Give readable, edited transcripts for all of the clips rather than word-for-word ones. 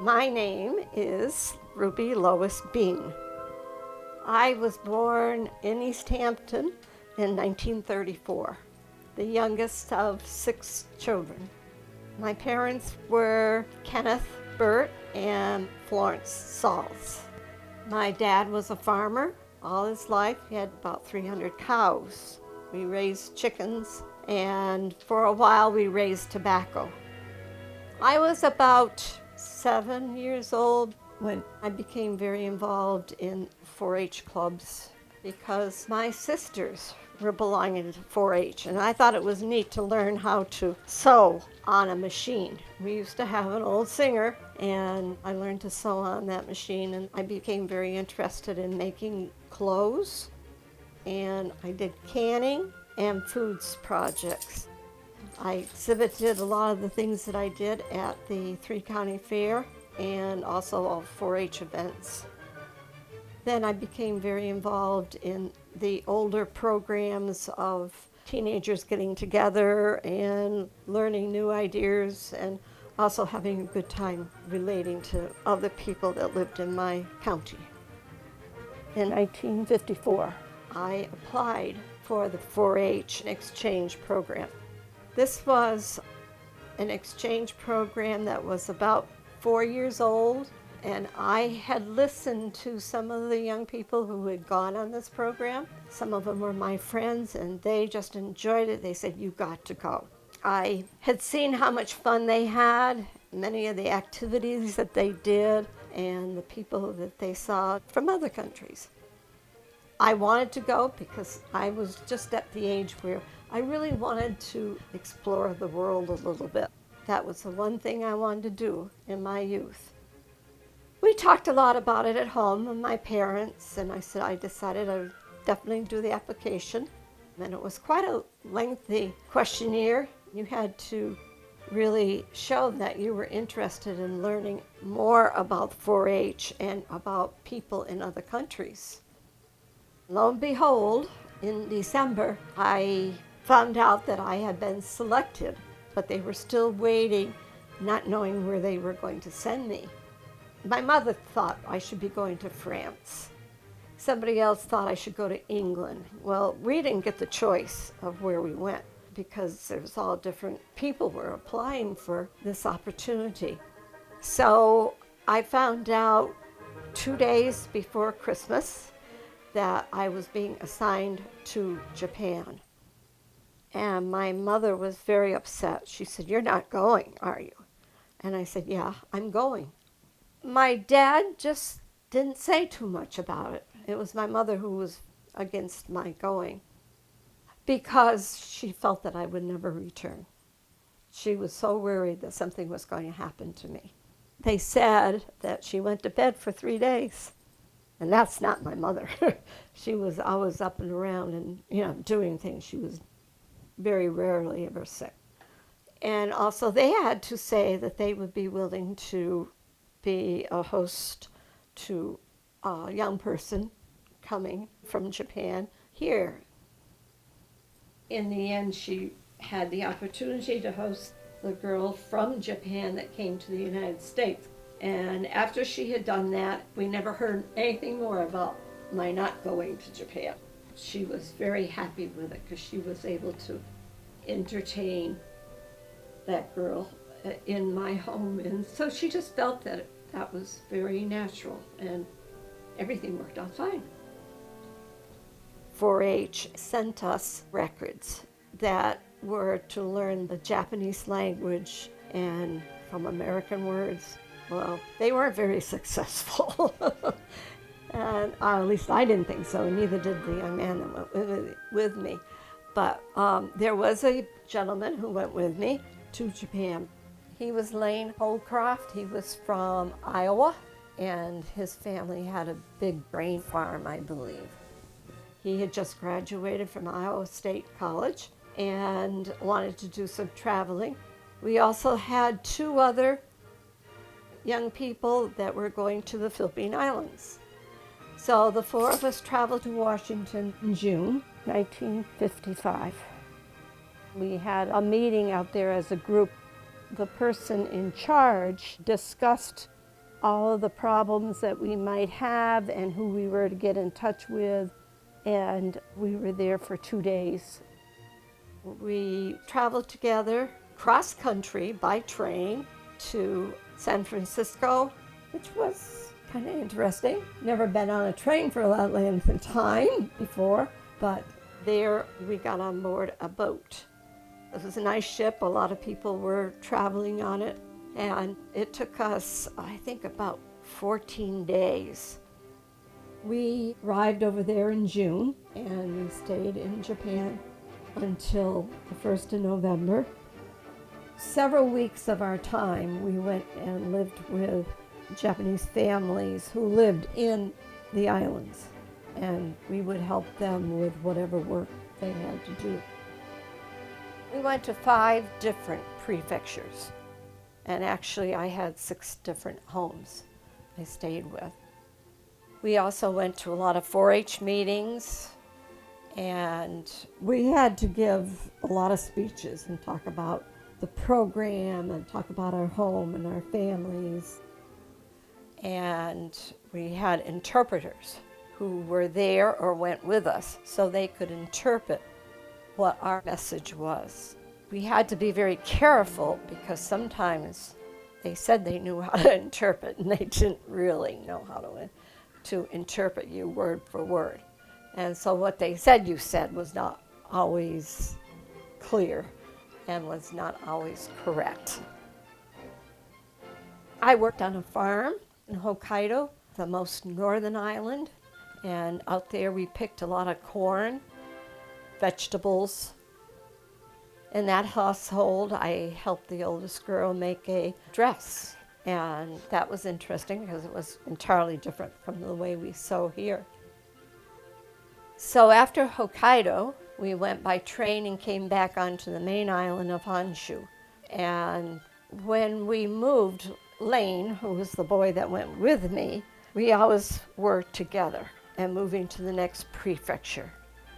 My name is Ruby Lois Bean. I was born in East Hampton in 1934, the youngest of 6 children. My parents were Kenneth Burt and Florence Sauls. My dad was a farmer all his life. He had about 300 cows. We raised chickens, and for a while we raised tobacco. I was about 7 years old when I became very involved in 4-H clubs because my sisters were belonging to 4-H, and I thought it was neat to learn how to sew on a machine. We used to have an old Singer, and I learned to sew on that machine, and I became very interested in making clothes, and I did canning and foods projects. I exhibited a lot of the things that I did at the 3-County Fair and also all 4-H events. Then I became very involved in the older programs of teenagers getting together and learning new ideas and also having a good time relating to other people that lived in my county. In 1954, I applied for the 4-H exchange program. This was an exchange program that was about 4 years old, and I had listened to some of the young people who had gone on this program. Some of them were my friends, and they just enjoyed it. They said, "You got to go." I had seen how much fun they had, many of the activities that they did, and the people that they saw from other countries. I wanted to go because I was just at the age where I really wanted to explore the world a little bit. That was the one thing I wanted to do in my youth. We talked a lot about it at home with my parents, and I decided I would definitely do the application. And it was quite a lengthy questionnaire. You had to really show that you were interested in learning more about 4-H and about people in other countries. Lo and behold, in December, I found out that I had been selected, but they were still waiting, not knowing where they were going to send me. My mother thought I should be going to France. Somebody else thought I should go to England. Well, we didn't get the choice of where we went because there was all different people were applying for this opportunity. So I found out 2 days before Christmas that I was being assigned to Japan. And my mother was very upset. She said, "You're not going, are you?" And I said, "Yeah, I'm going." My dad just didn't say too much about it. It was my mother who was against my going because she felt that I would never return. She was so worried that something was going to happen to me. They said that she went to bed for 3 days. And that's not my mother. She was always up and around and, doing things. She was very rarely ever sick. And also they had to say that they would be willing to be a host to a young person coming from Japan here. In the end, she had the opportunity to host the girl from Japan that came to the United States. And after she had done that, we never heard anything more about my not going to Japan. She was very happy with it because she was able to entertain that girl in my home. And so she just felt that that was very natural, and everything worked out fine. 4-H sent us records that were to learn the Japanese language and from American words. Well, they weren't very successful. And at least I didn't think so, and neither did the young man that went with me. But there was a gentleman who went with me to Japan. He was Lane Holdcroft. He was from Iowa, and his family had a big grain farm, I believe. He had just graduated from Iowa State College and wanted to do some traveling. We also had 2 other young people that were going to the Philippine Islands. So the 4 of us traveled to Washington in June 1955. We had a meeting out there as a group. The person in charge discussed all of the problems that we might have and who we were to get in touch with. And we were there for 2 days. We traveled together cross country by train to San Francisco, which was kind of interesting. Never been on a train for that length of time before, but there we got on board a boat. It was a nice ship. A lot of people were traveling on it, and it took us, I think, about 14 days. We arrived over there in June, and we stayed in Japan until the 1st of November. Several weeks of our time, we went and lived with Japanese families who lived in the islands, and we would help them with whatever work they had to do. We went to 5 different prefectures, and actually I had 6 different homes I stayed with. We also went to a lot of 4-H meetings, and we had to give a lot of speeches and talk about the program and talk about our home and our families. And we had interpreters who were there or went with us so they could interpret what our message was. We had to be very careful because sometimes they said they knew how to interpret and they didn't really know how to interpret you word for word. And so what they said you said was not always clear and was not always correct. I worked on a farm in Hokkaido, the most northern island, and out there we picked a lot of corn, vegetables. In that household, I helped the oldest girl make a dress, and that was interesting because it was entirely different from the way we sew here. So after Hokkaido, we went by train and came back onto the main island of Honshu. And when we moved, Lane, who was the boy that went with me, we always were together and moving to the next prefecture.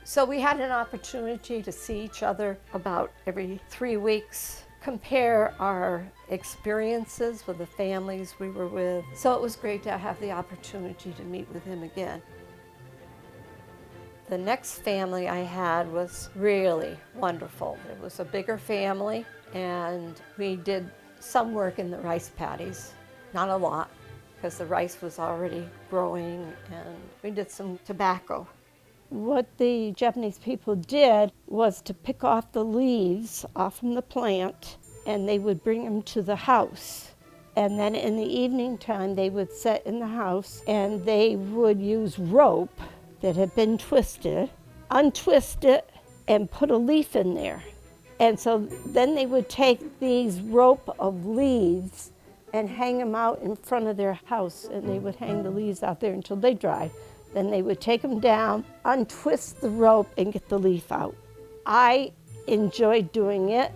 So we had an opportunity to see each other about every 3 weeks, compare our experiences with the families we were with. So it was great to have the opportunity to meet with him again. The next family I had was really wonderful. It was a bigger family, and we did some work in the rice paddies, not a lot, because the rice was already growing, and we did some tobacco. What the Japanese people did was to pick off the leaves off from the plant, and they would bring them to the house. And then in the evening time, they would sit in the house, and they would use rope that had been twisted, untwist it, and put a leaf in there. And so then they would take these rope of leaves and hang them out in front of their house, and they would hang the leaves out there until they dried. Then they would take them down, untwist the rope, and get the leaf out. I enjoyed doing it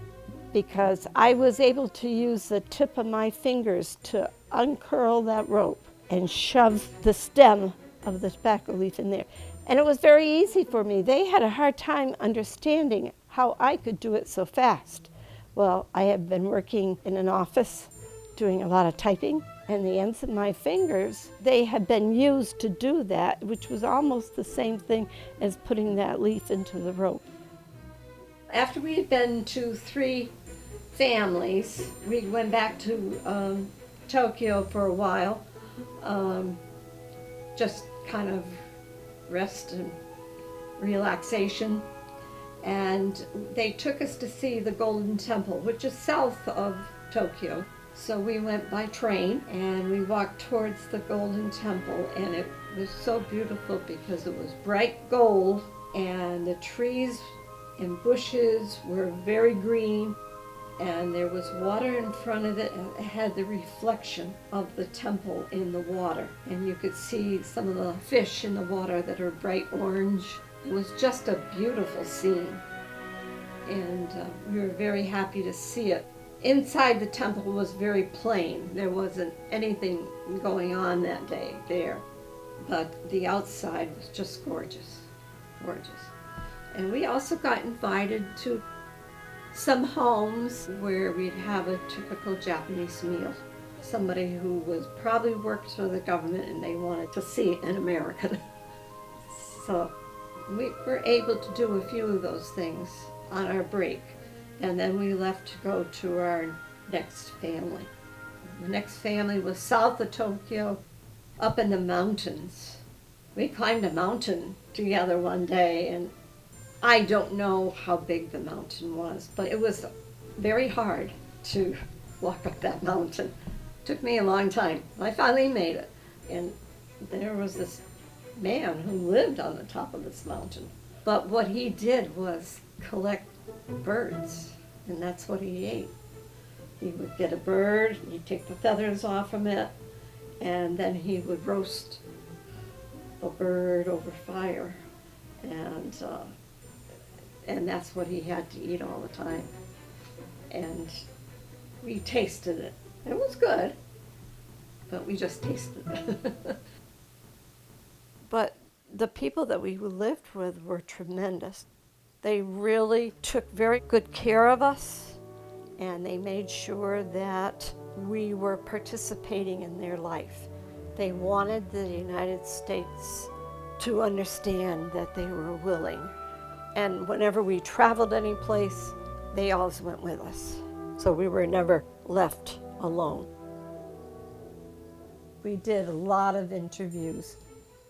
because I was able to use the tip of my fingers to uncurl that rope and shove the stem of the tobacco leaf in there. And it was very easy for me. They had a hard time understanding how I could do it so fast. Well, I had been working in an office doing a lot of typing, and the ends of my fingers, they had been used to do that, which was almost the same thing as putting that leaf into the rope. After we had been to 3 families, we went back to Tokyo for a while, just kind of rest and relaxation. And they took us to see the Golden Temple, which is south of Tokyo. So we went by train and we walked towards the Golden Temple, and it was so beautiful because it was bright gold and the trees and bushes were very green, and there was water in front of it, and it had the reflection of the temple in the water. And you could see some of the fish in the water that are bright orange. It was just a beautiful scene, and we were very happy to see it. Inside the temple was very plain. There wasn't anything going on that day there, but the outside was just gorgeous, gorgeous. And we also got invited to some homes where we'd have a typical Japanese meal. somebody who was probably worked for the government and they wanted to see an American. So we were able to do a few of those things on our break. And then we left to go to our next family. The next family was south of Tokyo, up in the mountains. We climbed a mountain together one day, and I don't know how big the mountain was, but it was very hard to walk up that mountain. It took me a long time. I finally made it. And there was this man who lived on the top of this mountain. But what he did was collect birds, and that's what he ate. He would get a bird, he'd take the feathers off from it, and then he would roast a bird over fire. And that's what he had to eat all the time. And we tasted it. It was good, but we just tasted it. But the people that we lived with were tremendous. They really took very good care of us, and they made sure that we were participating in their life. They wanted the United States to understand that they were willing. And whenever we traveled any place, they always went with us. So we were never left alone. We did a lot of interviews.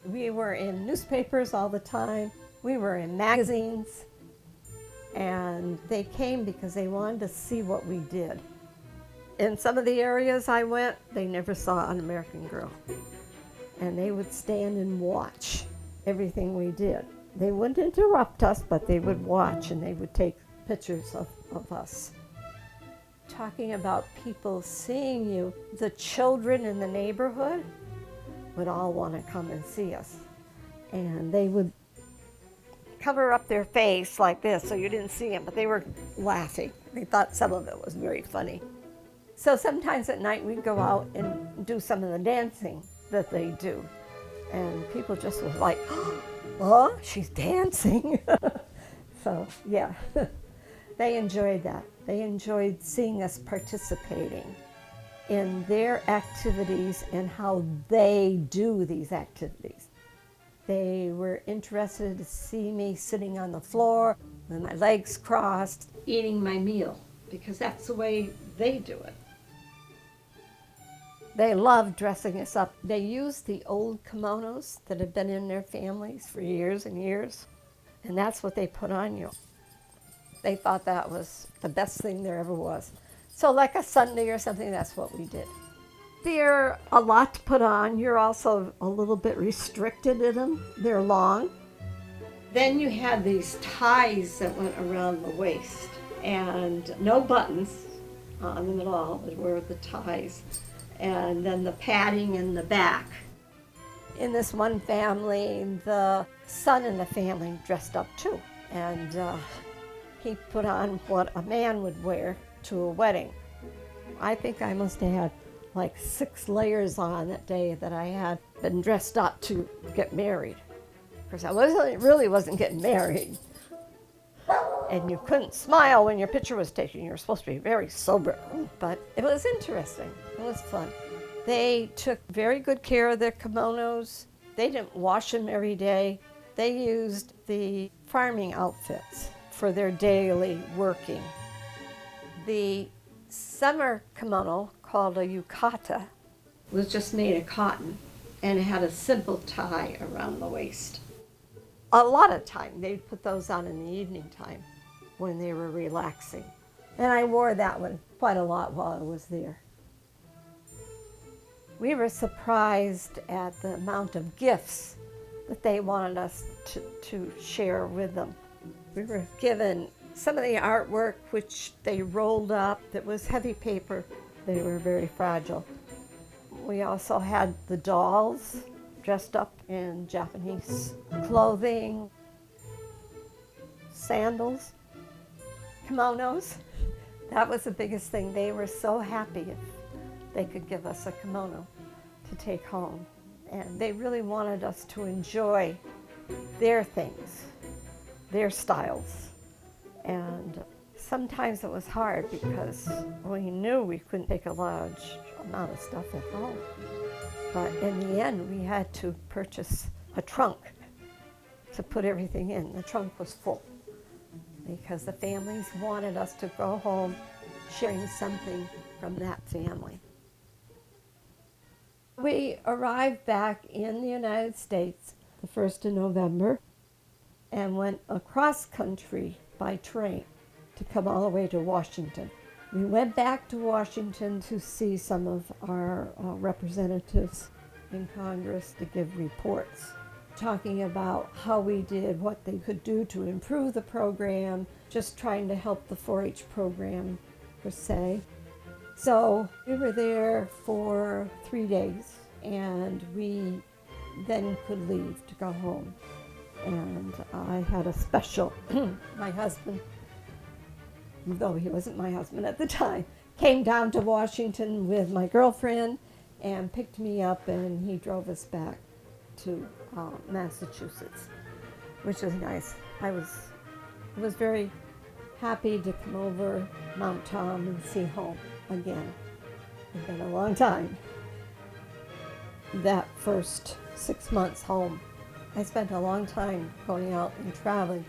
We were in newspapers all the time. We were in magazines. And they came because they wanted to see what we did. In some of the areas I went, they never saw an American Girl. And they would stand and watch everything we did. They wouldn't interrupt us, but they would watch and they would take pictures of us. Talking about people seeing you, the children in the neighborhood would all want to come and see us. And they would cover up their face like this so you didn't see them, but they were laughing. They thought some of it was very funny. So sometimes at night we'd go out and do some of the dancing that they do. And people just was like, oh, she's dancing. So yeah, they enjoyed that. They enjoyed seeing us participating in their activities and how they do these activities. They were interested to see me sitting on the floor with my legs crossed, eating my meal, because that's the way they do it. They loved dressing us up. They used the old kimonos that had been in their families for years and years, and that's what they put on you. They thought that was the best thing there ever was. So like a Sunday or something, that's what we did. They're a lot to put on. You're also a little bit restricted in them. They're long. Then you had these ties that went around the waist, and no buttons on them at all. They were the ties. And then the padding in the back. In this one family, the son in the family dressed up too. And he put on what a man would wear to a wedding. I think I must have had like 6 layers on that day that I had been dressed up to get married. Because I really wasn't getting married. And you couldn't smile when your picture was taken. You were supposed to be very sober. But it was interesting. It was fun. They took very good care of their kimonos. They didn't wash them every day. They used the farming outfits for their daily working. The summer kimono, called a yukata, was just made of cotton and it had a simple tie around the waist. A lot of time they'd put those on in the evening time when they were relaxing. And I wore that one quite a lot while I was there. We were surprised at the amount of gifts that they wanted us to share with them. We were given some of the artwork which they rolled up. It was heavy paper. They were very fragile. We also had the dolls dressed up in Japanese clothing, sandals, kimonos. That was the biggest thing. They were so happy if they could give us a kimono to take home. And they really wanted us to enjoy their things, their styles. And Sometimes it was hard because we knew we couldn't take a large amount of stuff at home. But in the end, we had to purchase a trunk to put everything in. The trunk was full because the families wanted us to go home sharing something from that family. We arrived back in the United States the 1st of November and went across country by train to come all the way to Washington. We went back to Washington to see some of our representatives in Congress to give reports, talking about how we did, what they could do to improve the program, just trying to help the 4-H program per se. So we were there for 3 days, and we then could leave to go home. And I had a special, my husband, though he wasn't my husband at the time, came down to Washington with my girlfriend and picked me up, and he drove us back to Massachusetts, which was nice. I was very happy to come over Mount Tom and see home again. It's been a long time. That first 6 months home, I spent a long time going out and traveling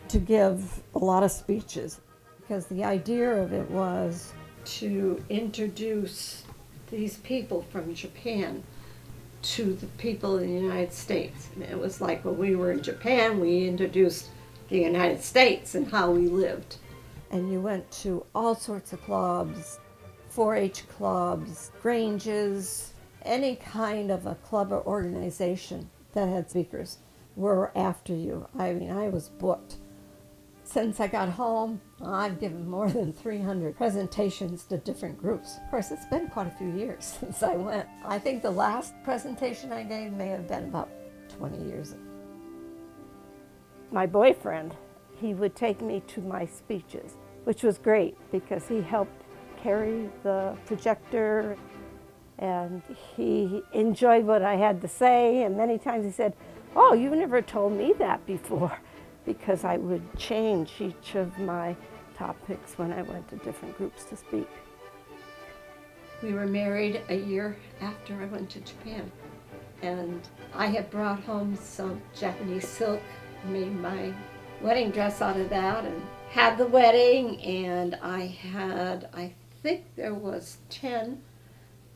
to give a lot of speeches, because the idea of it was to introduce these people from Japan to the people in the United States. And it was like when we were in Japan, we introduced the United States and how we lived. And you went to all sorts of clubs, 4-H clubs, granges, any kind of a club or organization that had speakers were after you. I mean, I was booked. Since I got home, I've given more than 300 presentations to different groups. Of course, it's been quite a few years since I went. I think the last presentation I gave may have been about 20 years ago. My boyfriend, he would take me to my speeches, which was great because he helped carry the projector, and he enjoyed what I had to say, and many times he said, "Oh, you never told me that before," because I would change each of my topics when I went to different groups to speak. We were married a year after I went to Japan, and I had brought home some Japanese silk, made my wedding dress out of that, and had the wedding, and I think there was 10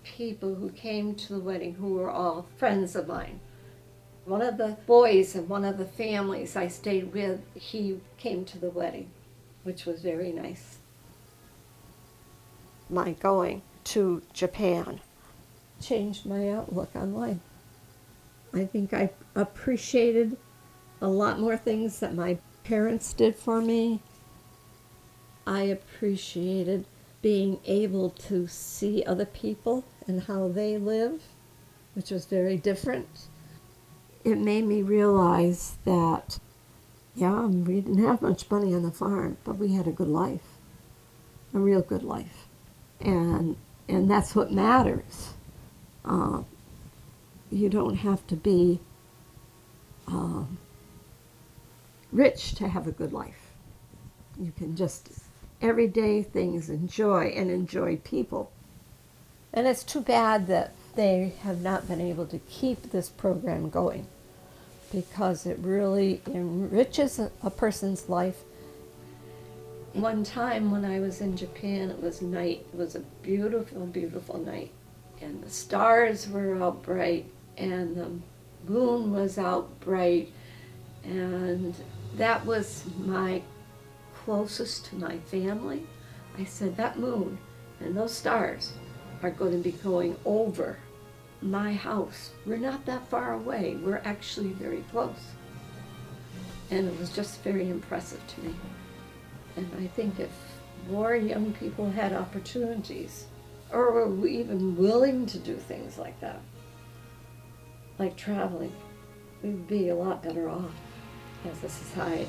people who came to the wedding who were all friends of mine. One of the boys and one of the families I stayed with, he came to the wedding, which was very nice. My going to Japan changed my outlook on life. I think I appreciated a lot more things that my parents did for me. I appreciated being able to see other people and how they live, which was very different. It made me realize that, yeah, we didn't have much money on the farm, but we had a good life, a real good life. And that's what matters. You don't have to be rich to have a good life. You can just, everyday things, enjoy people. And it's too bad that they have not been able to keep this program going, because it really enriches a person's life. One time when I was in Japan, it was night. It was a beautiful, beautiful night. And the stars were out bright, and the moon was out bright. And that was my closest to my family. I said, that moon and those stars are going to be going over my house. We're not that far away. We're actually very close. And it was just very impressive to me. And I think if more young people had opportunities, or were even willing to do things like that, like traveling, we'd be a lot better off as a society.